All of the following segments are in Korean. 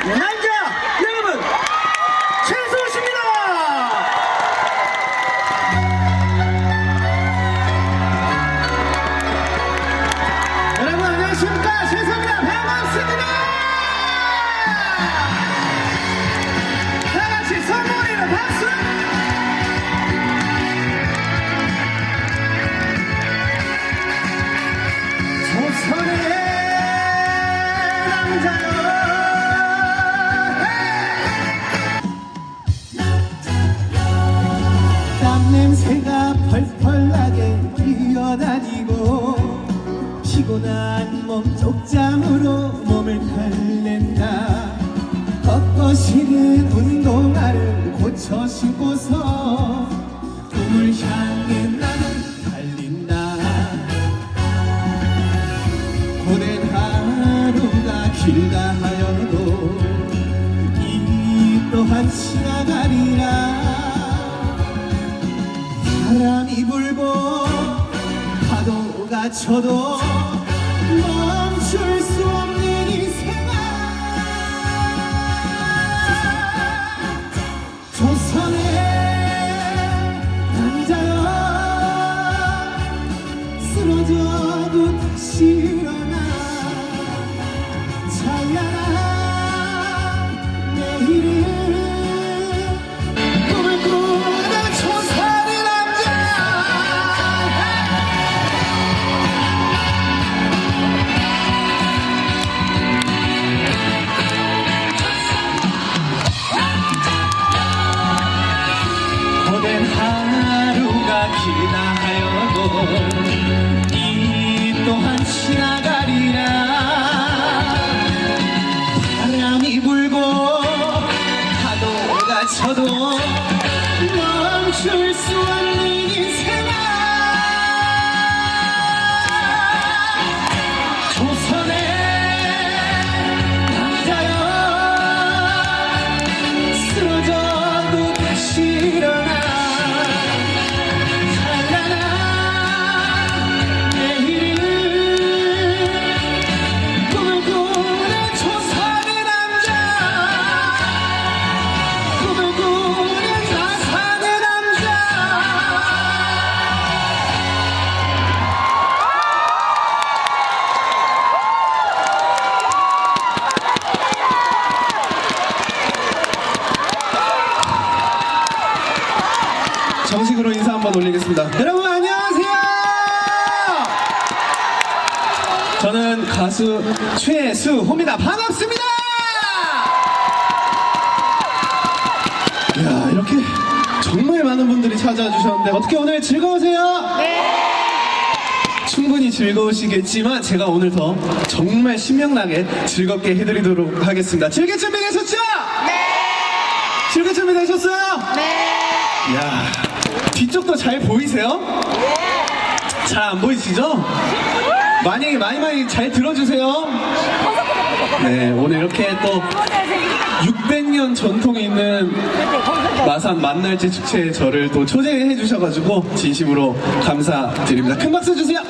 남자 여러분 최소씨입니다. 여러분 안녕하십니까, 최소입니다. 반갑습니다. 다같이 선물이는 박수. 조선의 남자여, 땀냄새가 펄펄 나게 뛰어다니고 피곤한 몸 쪽잠으로 몸을 달랜다. 꺾어지는 운동화를 고쳐 신고서 꿈을 향해 나는 달린다. 고된 하루가 길다 하여도 이 또한 지나가리라. 바람이 불고 파도가 쳐도 멈출 수 없는 이 생활. 조선의 남자여, 쓰러져도 다시 일어나. 찬란한 내일을 꿈을 꾸는 조선의 남자. 고된 하루가 길다 하여도 이 또한 지나가리라. 바람이 불고 파도가 쳐도 멈출 수 없는 이 생활. 조선의 남자여, 쓰러져도 다시 일어나. 찬란한 내일을 꿈을 꾸는 조선의 남자. 꿈을 꾸는 자산의 남자. 정식으로 인사 한번 올리겠습니다. 여러분 안녕하세요. 저는 가수 최수호입니다. 반갑습니다. 이야, 이렇게 정말 많은 분들이 찾아와 주셨는데 어떻게 오늘 즐거우세요? 네. 충분히 즐거우시겠지만 제가 오늘 더 정말 신명나게 즐겁게 해드리도록 하겠습니다. 즐길 준비되셨죠? 네. 즐길 준비되셨어요? 네. 이야, 뒤쪽도 잘 보이세요? 잘 안 보이시죠? 많이 잘 들어주세요. 네, 오늘 이렇게 또 600년 전통이 있는 마산 만날제 축제에 저를 또 초대해 주셔가지고 진심으로 감사드립니다. 큰 박수 주세요.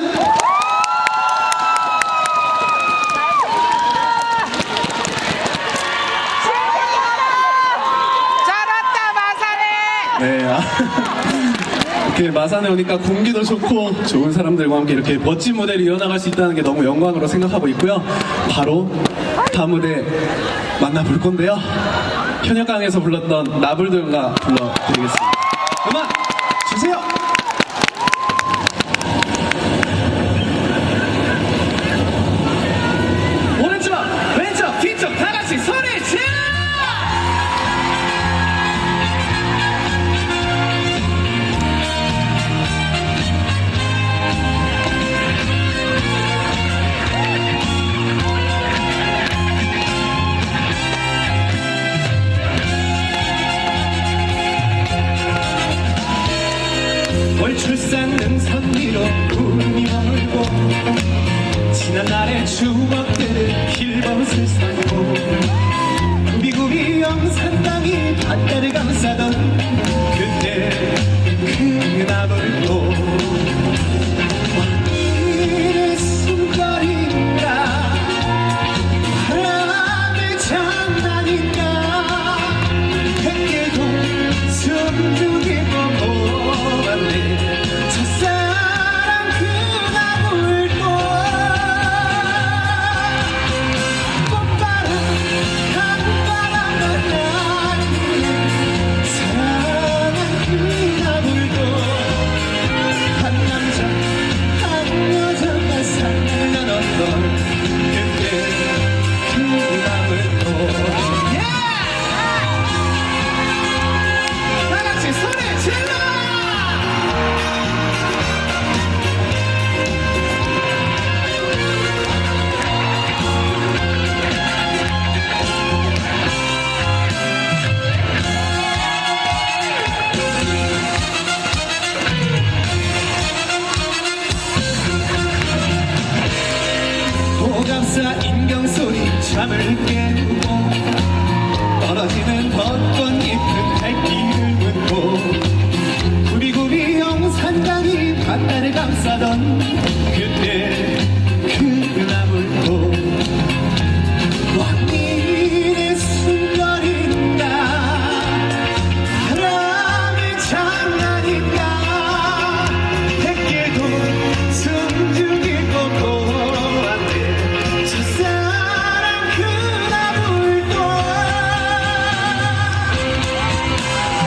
잘 왔다 마산에. 네, 이렇게 마산에 오니까 공기도 좋고 좋은 사람들과 함께 이렇게 멋진 무대를 이어나갈 수 있다는 게 너무 영광으로 생각하고 있고요. 바로 다음 무대 만나볼 건데요. 현역강에서 불렀던 나불도연가 불러드리겠습니다. 음악 주세요. 오른쪽 왼쪽 뒤쪽 다같이 소리 질러. 월출산 능선 위로 구름이 머물고 지난 날의 추억들을 길벗을 서고 구비구비 영산 땅이 바다를 감싸던 그때 그 나돌도 이를 숨거린다. 바람의 장난이 잠을 깨우고 떨어지는 벚꽃잎은 발길을 묻고 구비구비 영산강이 바다를 감싸던 그때 그 나물도 왕민의 숨결인가 바람의 장난인가 백길도 숨죽일 고고한데 첫사랑 그 나물도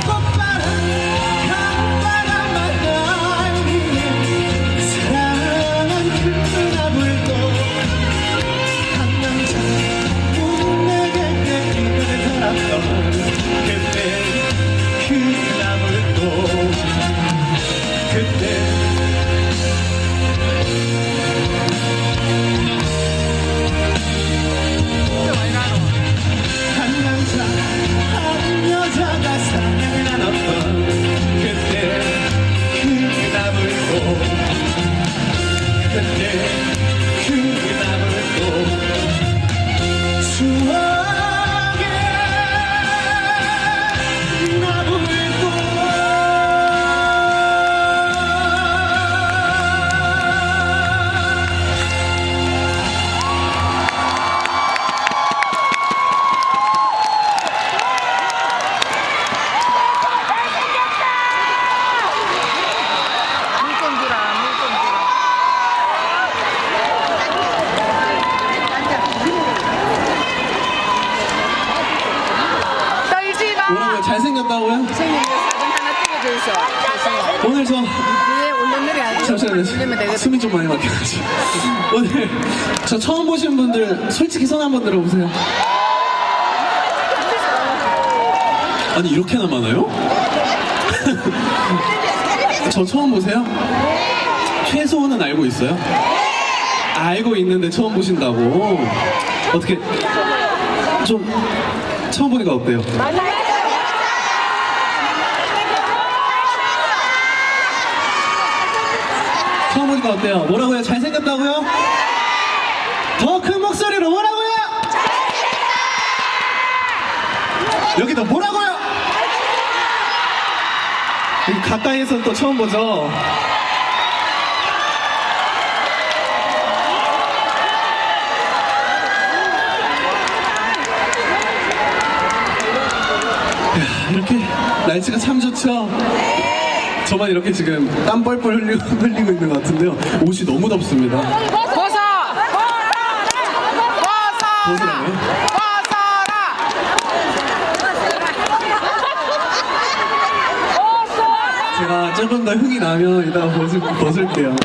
꽃바람 강바람만 날리는 사랑한 그 나물도 한 남자 운명의 때문에 살았던 그때 그 나물도 그때 한 남자 한 여자가 사랑을 나눴던 그때 그 나물도 그때 그 나물도 추억의 나물도 물좀 주라, 물좀 주라. 떨지 마. 뭐라고요? 잘생겼다고요? 선생님 이거 사진 하나 찍어주셔. 오늘 저 위에 올려놓으면 안 돼요. 올리면 잠시만요. 되거든. 숨이 좀 많이 막혀가지고 오늘 저 처음 보신 분들 솔직히 손 한번 들어보세요. 아니 이렇게나 많아요? 저 처음 보세요? 최소는 알고 있어요? 알고 있는데 처음 보신다고? 어떻게 좀 처음 보니까 어때요? 처음 보니까 어때요? 뭐라고요? 잘생겼다고요? 더 큰 목소리로 뭐라고요? 여기도 뭐라고요? 가까이에서 또 처음 보죠? 이야, 이렇게 날씨가 참 좋죠? 저만 이렇게 지금 땀 뻘뻘 흘리고 있는 것 같은데요. 옷이 너무 덥습니다. 벗어. 벗으라고요? 제가 조금 더 흥이 나면 이따가 벗을게요.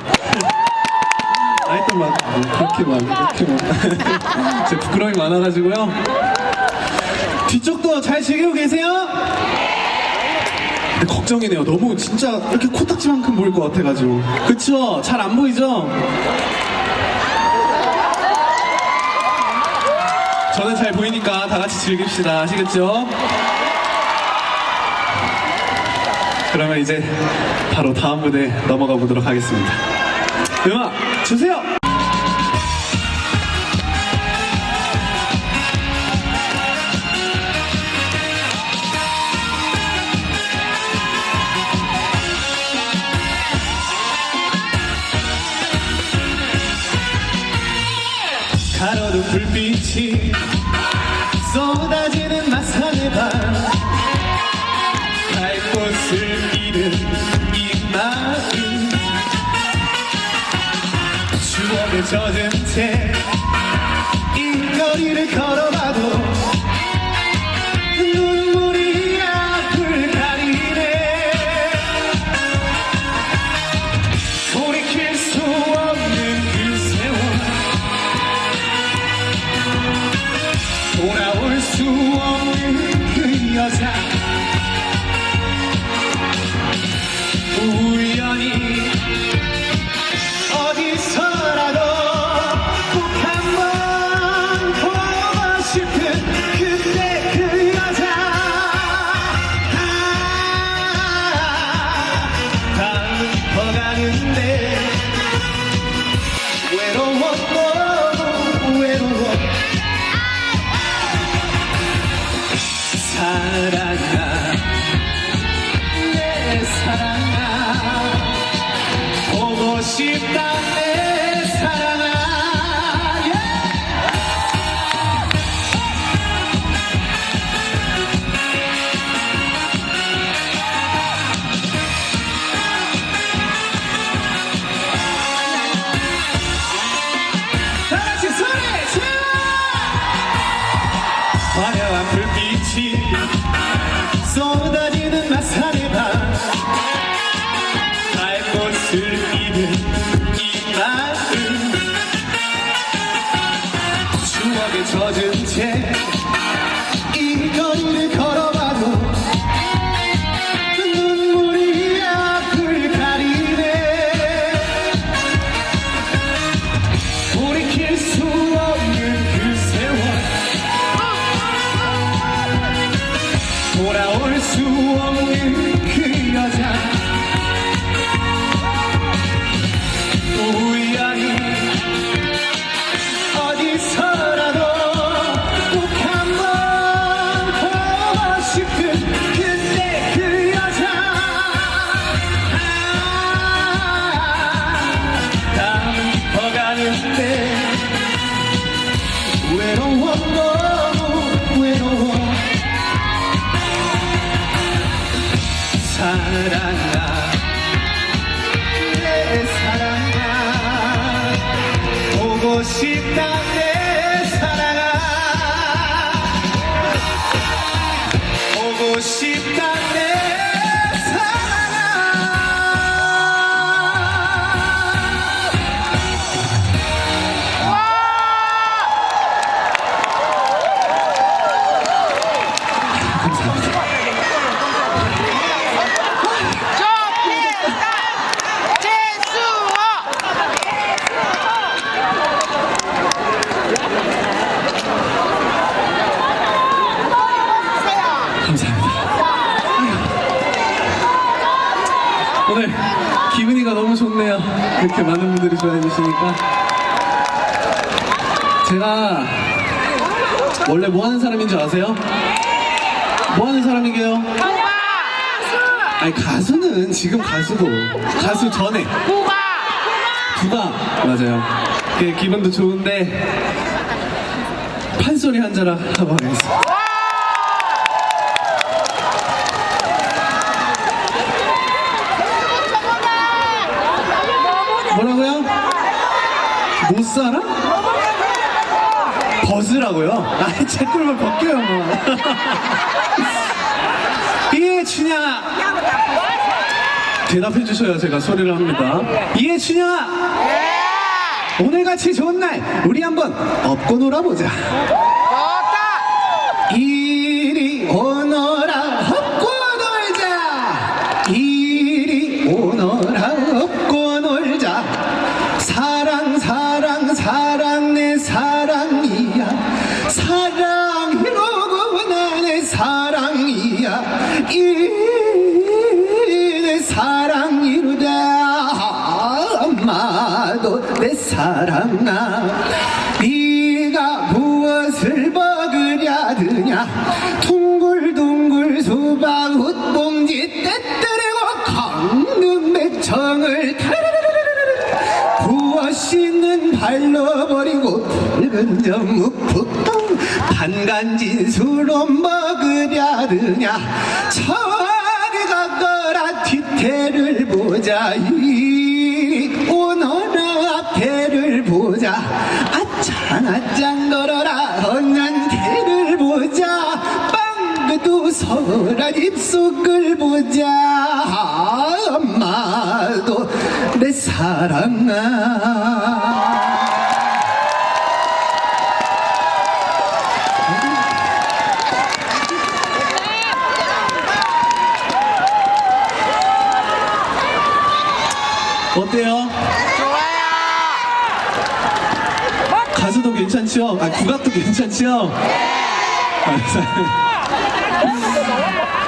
아이 또 막 그렇게 막 제가 부끄러움이 많아가지고요. 뒤쪽도 잘 즐기고 계세요? 근데 걱정이네요. 너무 진짜 이렇게 코딱지만큼 보일 것 같아가지고. 그쵸? 잘 안 보이죠? 저는 잘 보이니까 다 같이 즐깁시다. 아시겠죠? 그러면 이제 바로 다음 무대 넘어가 보도록 하겠습니다. 음악 주세요! 가로등 불빛이 쏟아지는 마산의 밤 갈 곳을 잃은 이 마음 추억에 젖은 채 이 거리를 걸어봐도 눈물이 앞을 가리네 돌이킬 수 없는 그 세월 돌아올 수 없는 그 여자 우연히 어디서라도 꼭 한번 보고 싶은 그때 그 여자 다음 퍼가는데 외로워 외로워 사랑아 내 사랑아 보고 싶다 내 사랑아 다같이 소리 질러 화려한 불빛이 쏟아지는 마산의 밤 갈 곳을 잃은 이 마음 추억에 젖은 채 이 거리를 걸어봐도 눈물이 앞을 가리네 돌이킬 수 없는 그 세월 돌아올 수 없는 그 여자 우연히 어디서라도 꼭 한번 보고 싶은 그때 그 여자 다음은 깊어가는데 외로워 너무 외로워 사랑아 내 사랑아 보고 싶다 내 사랑아 보고 싶다 내 사랑아 감사합니다. 오늘 기분이가 너무 좋네요. 이렇게 많은 분들이 좋아해 주시니까. 제가 원래 뭐 하는 사람인 줄 아세요? 뭐 하는 사람이게요? 아니 가수는 지금 가수고 가수 전에 부가 맞아요. 그 기분도 좋은데 판소리 한 자락 하고 가겠습니다. 뭐라고요? 못 살아? 벗으라고요? 아니 제 꿀만 벗겨요 뭐. 이해춘야 대답해 주셔야 제가 소리를 합니다. 이해춘야 오늘같이 좋은 날 우리 한번 업고 놀아보자. 이리 오너라 업고 놀자. 이리 오너라 업고 놀자. 사랑 사랑 사랑 내 사랑이야. 사랑이로구나 내 사랑이야. 내 사랑이로다. 엄마도 내 사랑아. 네가 무엇을 먹으려 드냐. 둥글둥글 수박 웃봉지 떼뜨리고 강릉 백청을 부어 씻는 발로 버리고 붉은 점무푹 반간진수로 먹으려 드냐. 저리 가거라 뒤태를 보자. 이리 오너라 앞태를 보자. 아짱 아짱 걸어라 언년태를 보자. 빵그도 서라 입속을 보자. 엄마도 내 사랑아. 어때요? 좋아요. 가수도 괜찮죠? 아, 국악도 괜찮죠?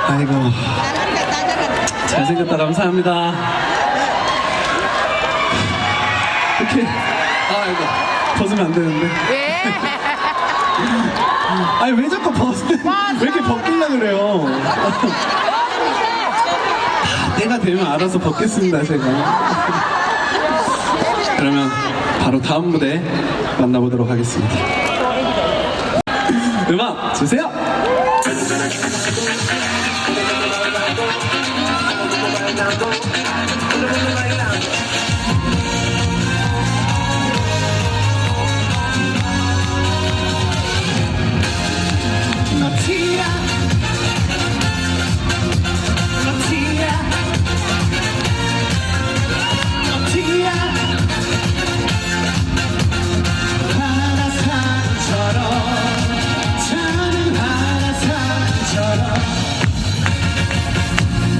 아이고 잘생겼다. 감사합니다. 이렇게 아이고 벗으면 안 되는데. 예. 아니 왜 자꾸 왜 이렇게 벗기려 그래요? 때가 되면 알아서 벗겠습니다 제가. 그러면 바로 다음 무대 만나보도록 하겠습니다. 음악 주세요. 너티야 너티야 너티야 바라산처럼 자는 바라산처럼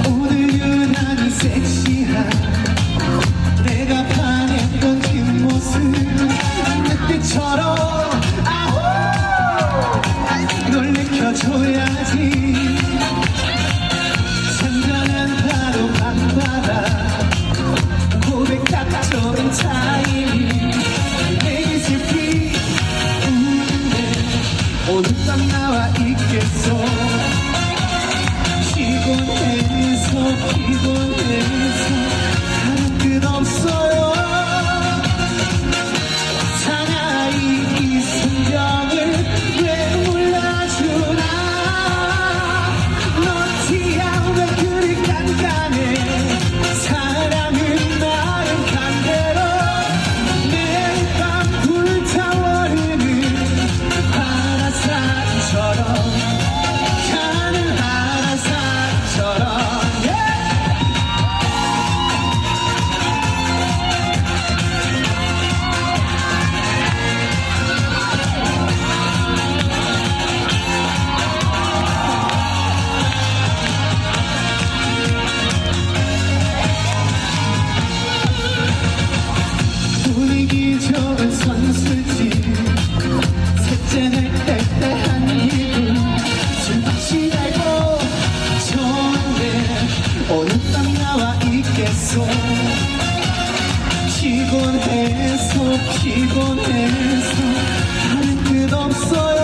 오늘 유난히 섹시한 내가 반했던 뒷모습 그때처럼 널 내켜줘야지. 잔잔한 바로 밤바다 고백 닥쳐온 타임 내게 슬피 우는데 오늘 밤 나와 있겠어. 피곤해서 피곤해서 다른 뜻 없어요. 사나이 이 순경을 왜 몰라주나. 너티야 왜 그리 깐깐해. 사랑은 나름 간대로 매일 밤 불타오르는 바라산처럼 가는 바라산처럼 분위기 좋은 선술집 셋째는 때때한 기분 술 마시 말고 좋은데 오늘 밤 나와 있겠어. 피곤해서 피곤해서 다른 뜻 없어요.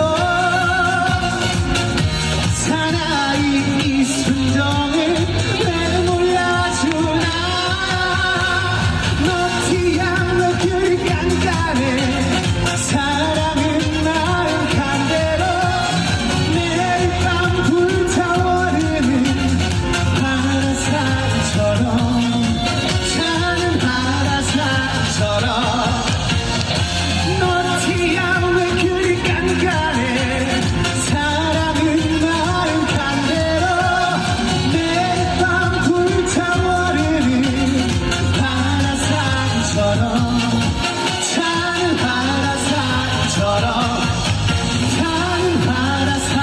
사나이 이 순정을 왜 몰라주나. 너티야 왜 그리 깐깐해. 사랑은 나름 간대로 매일 밤 불타오르는 바라산처럼 자는 바라산처럼. 너티야 왜 그리 깐깐해. 사랑은 나름 간대로 매일 밤 불타오르는 바라산처럼 자는 바라산처럼 가는 바라산처럼.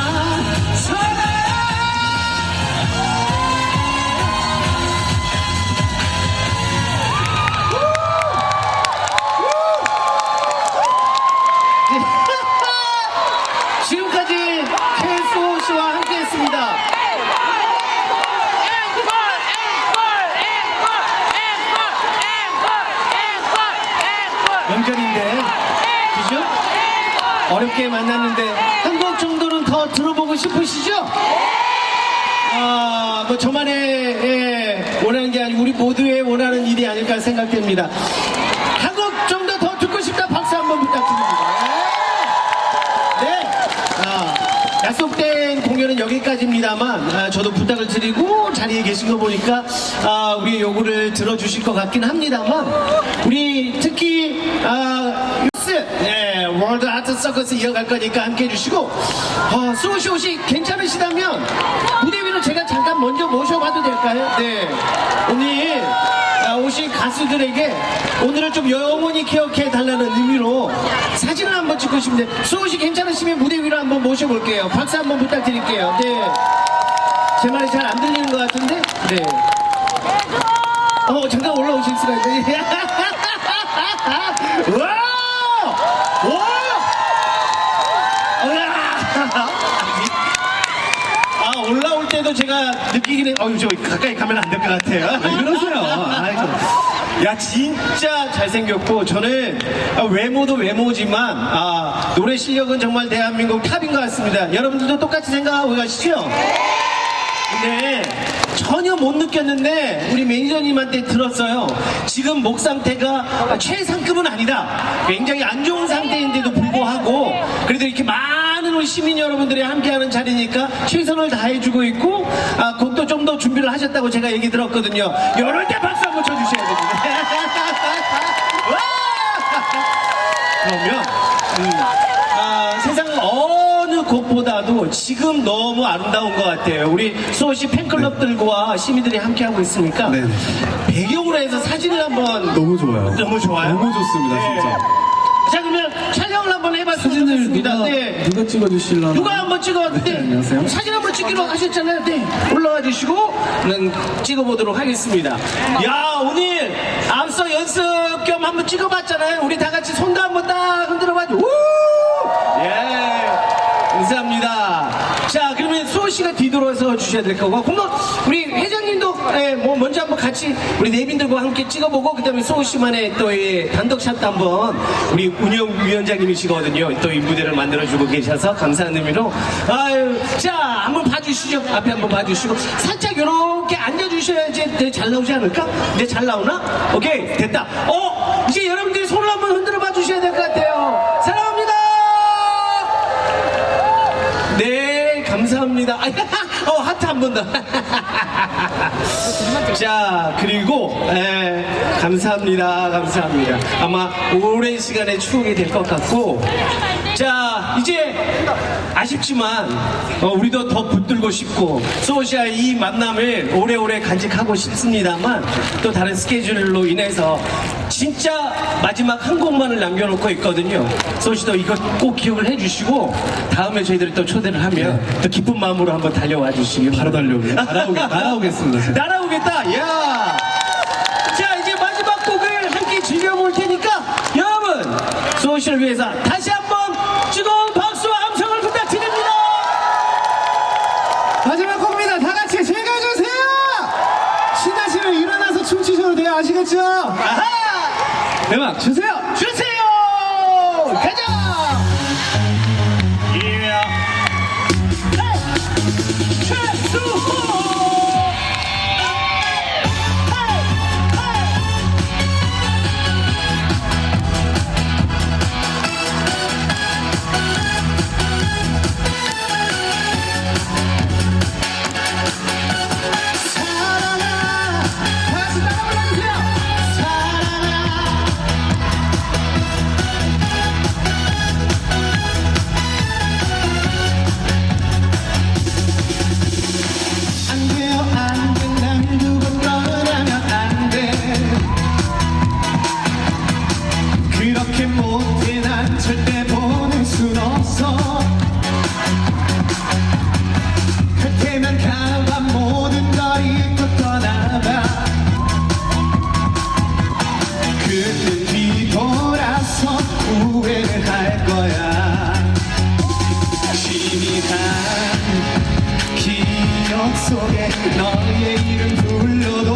지금까지 최수호 씨와 함께했습니다. 명절인데, 그죠? 어렵게 만났는데 한 곡 정도는 더 들어보고 싶으시죠? 뭐 저만의 원하는 게 아니고 우리 모두의 원하는 일이 아닐까 생각됩니다. 한 곡 정도 더 듣고 싶다 박수 한번 부탁드립니다. 네. 약속된 공연은 여기까지입니다만 저도 부탁을 드리고 자리에 계신 거 보니까 우리 요구를 들어주실 것 같긴 합니다만 우리 특히 월드 아트 서커스 이어갈 거니까 함께 해주시고 수호씨 혹시 괜찮으시다면 무대 위로 제가 잠깐 먼저 모셔봐도 될까요? 네. 오늘 오신 가수들에게 오늘을 좀 영원히 기억해 달라는 의미로 사진을 한번 찍고 싶은데 수호씨 괜찮으시면 무대 위로 한번 모셔볼게요. 박수 한번 부탁드릴게요. 네. 제 말이 잘 안 들리는 것 같은데? 네. 잠깐 올라오실 수가 있네. 와! 올라올 때도 제가 느끼긴 해. 저 가까이 가면 안 될 것 같아요. 왜 그러세요? 야 진짜 잘생겼고 저는 외모도 외모지만 노래 실력은 정말 대한민국 탑인 것 같습니다. 여러분들도 똑같이 생각하고 가시죠? 근데 전혀 못 느꼈는데 우리 매니저님한테 들었어요. 지금 목 상태가 최상급은 아니다. 굉장히 안 좋은 상태인데도 불구하고 그래도 이렇게 많은 우리 시민 여러분들이 함께하는 자리니까 최선을 다해주고 있고 곡도 좀 더 준비를 하셨다고 제가 얘기 들었거든요. 이럴 때 박수 한번 쳐주셔야 됩니다. 그러면 세상 어느 곡보다도 지금 너무 아름다운 것 같아요. 우리 수호씨 팬클럽들과 시민들이 함께하고 있으니까 네네. 배경으로 해서 사진을 한번 너무 좋아요. 너무 좋아요. 너무 좋습니다, 네. 진짜. 자 그러면 촬영을 한번 해봤으면 사진을 좋겠습니다. 누가, 네. 누가 찍어주실라나? 누가 한번 찍어? 네, 안녕하세요. 사진 한번 찍기로 하셨잖아요. 네. 올라와 주시고 찍어보도록 하겠습니다. 야 오늘 앞서 연습 겸 한번 찍어봤잖아요. 우리 다 같이 손도 한번 딱 흔들어봐줘. 우! 예. 감사합니다. 자 그러면 수호 씨가 뒤돌아서 주셔야 될 거고, 그러면 우리 회장님도 뭐 먼저 한번 같이 우리 내빈들과 함께 찍어보고 그다음에 수호 씨만의 또 이 단독샷도 한번 우리 운영위원장님이시거든요. 또 이 무대를 만들어주고 계셔서 감사한 의미로 아유 자 한번 봐주시죠. 앞에 한번 봐주시고 살짝 이렇게 앉아주셔야지 네, 잘 나오지 않을까? 네 잘 나오나? 오케이 됐다. 이제 여러분들이 손을 한번 흔들어 봐주셔야 될 것 같아요. 사랑합니다. 네, 감사합니다. 하트 한 번 더. 자, 그리고, 감사합니다. 감사합니다. 아마 오랜 시간의 추억이 될 것 같고, 자, 이제 아쉽지만, 우리도 더 붙들고 싶고, 수호 씨와 이 만남을 오래오래 간직하고 싶습니다만, 또 다른 스케줄로 인해서 진짜 마지막 한 곡만을 남겨놓고 있거든요. 수호 씨도 이거 꼭 기억을 해주시고, 다음에 저희들이 또 초대를 하면, 또 기쁜 마음으로 한번 달려와 주시기 바로 날아오겠습니다. 제가. 날아오겠다. 야. 자 이제 마지막 곡을 함께 즐겨볼 테니까 여러분 수호 씨를 위해서 다시 한번 뜨거운 박수와 함성을 부탁드립니다. 마지막 곡입니다. 다 같이 즐겨주세요! 신나시면 일어나서 춤추셔도 돼요. 아시겠죠? 아하. 음악 주세요! 주세요. 가자. 최수호. 그렇게 못해 난 절대 보낼 순 없어. 곁에만 가봐 모든 걸 잊고 떠나봐. 그때 뒤돌아서 후회를 할 거야. 희미한 기억 속에 너의 이름 불러도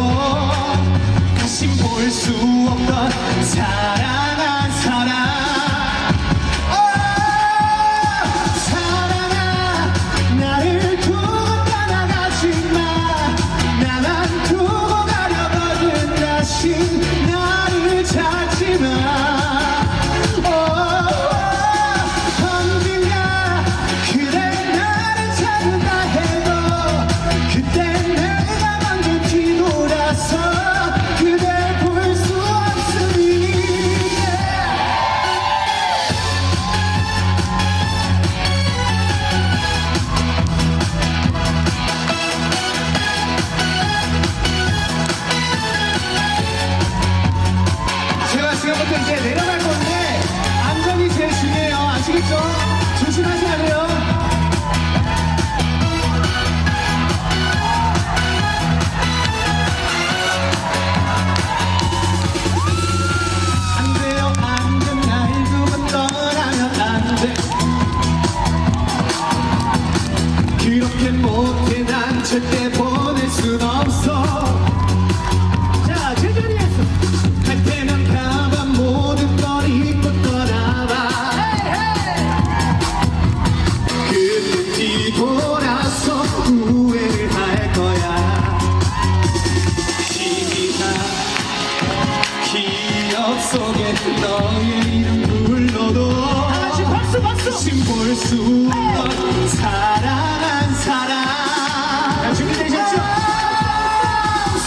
다시 볼 수 없던 사랑한 사람. 사랑아 나를 두고 떠나가지 마. 나만 두고 가려거든. 다시 나를 찾지 마. 언젠가 그대 나를 찾는다 해도 그때 내가 먼저 뒤돌아서 그댈 볼 수 없으니. 제가 지금부터 이제 내려갈 건데 안전이 제일 중요해요. 아시겠죠? 조심하셔야 돼요. 안 돼요, 안 돼. 날 두고 떠나면 안 돼. 그렇게 못해 난 절대 보낼 순 없어. 자, 제자리에서 수 없던 사랑한 사람. 자, 준비되셨죠?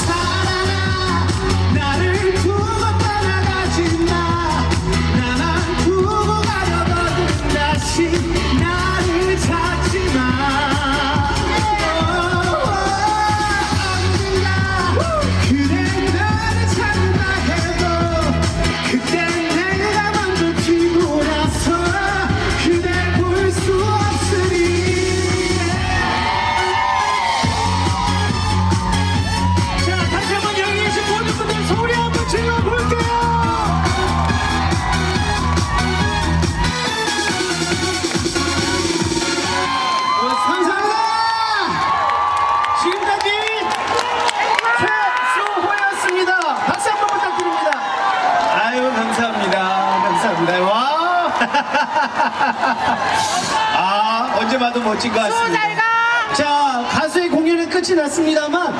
사랑아 나를 두고 떠나가지 마. 나만 두고 가려거든 다시 나를 찾지 마. 언젠가 그대 나를 찾는다 해도 그땐 내가 먼저 뒤돌아서 그댈 볼 수 없으니. 자, 다시 한번 여기 계신 모든 분들 소리 한번 질러볼게요. 감사합니다. 지금까지 최수호였습니다. 박수 한번 부탁드립니다. 아유 감사합니다. 감사합니다. 와. 아 언제 봐도 멋진 것 같습니다. 잘 가. 자, 가수의 공연은 끝이 났습니다만